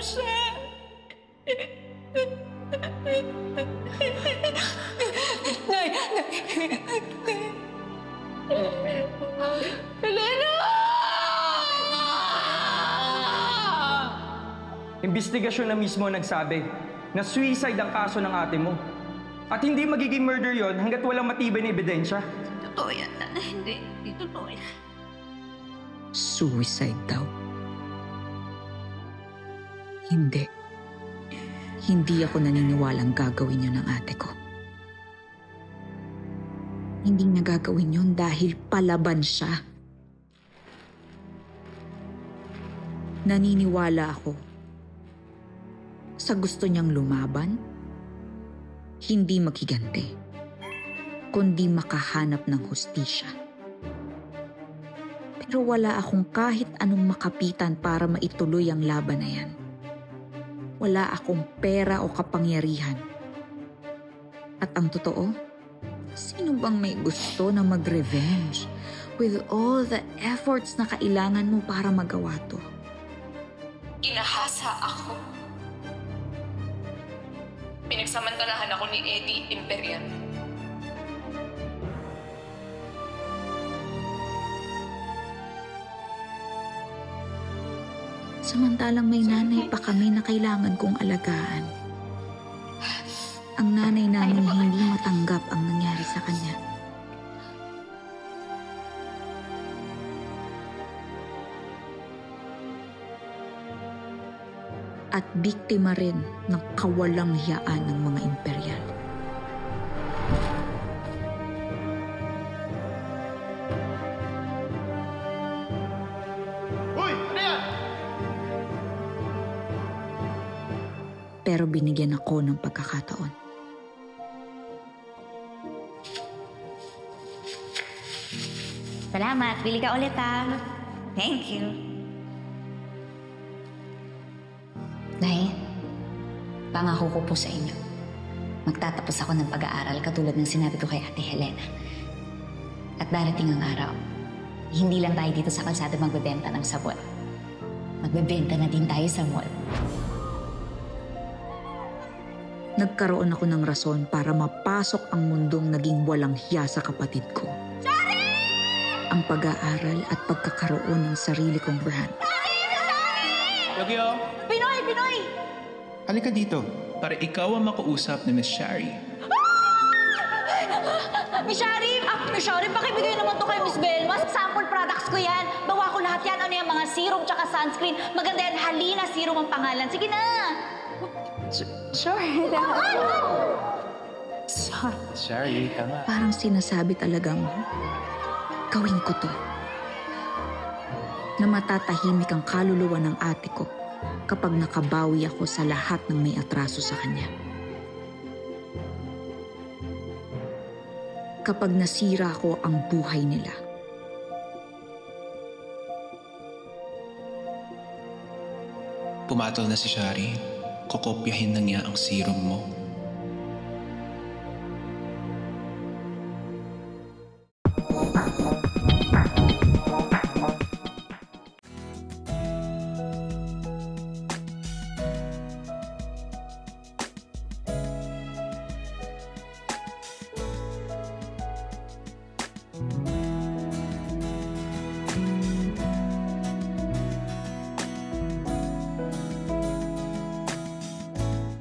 siya. Nay! Helena! Investigasyon na mismo nagsabi na suicide ang kaso ng ate mo. At hindi magiging murder yon hanggat walang matibay na ebidensya. Totoo yan, Nana. Hindi totoo yan. Suicide daw. Hindi. Hindi ako naniniwalang gagawin yun ng ate ko. Hindi niya gagawin yun dahil palaban siya. Naniniwala ako sa gusto niyang lumaban, hindi maghiganti, kundi makahanap ng hustisya. Pero wala akong kahit anong makapitan para maituloy ang laban na yan. Wala akong pera o kapangyarihan. At ang totoo, sino bang may gusto na mag-revenge with all the efforts na kailangan mo para magawa to? Inahasa ako. Pinagsamantalahan ako ni Eddie Imperial. Samantalang may nanay pa kami na kailangan kong alagaan. Ang nanay namin hindi matanggap ang nangyari sa kanya. At biktima rin ng kawalang hiyaan ng mga imperial. Hoy! Ano yan? Pero binigyan ako ng pagkakataon. Salamat. Bili ka ulit, ha? Thank you. Nay, pangako ko po sa inyo. Magtatapos ako ng pag-aaral katulad ng sinabi ko kay Ate Helena. At darating ang araw, hindi lang tayo dito sa kalsada magbebenta ng sabon. Magbebenta na din tayo sa mall. Nagkaroon ako ng rason para mapasok ang mundong naging walang hiya sa kapatid ko. Shari! Ang pag-aaral at pagkakaroon ng sarili kong brand. Yogyo! Pinoy! Pinoy! Halika dito para ikaw ang makausap ni Miss Shari. Miss Shari! Miss Shari, pakibigay naman to kay Miss Belma. Sample products ko yan. Bawa ko lahat yan. Ano yung mga serum tsaka sunscreen. Maganda yan. Halina Serum ang pangalan. Sige na! Sure. Shari, tama. Parang sinasabi talagang gawin ko to. Na matatahimik ang kaluluwa ng ate ko kapag nakabawi ako sa lahat ng may atraso sa kanya. Kapag nasira ko ang buhay nila. Pumatol na si Shari. Kokopyahin na niya ang serum mo.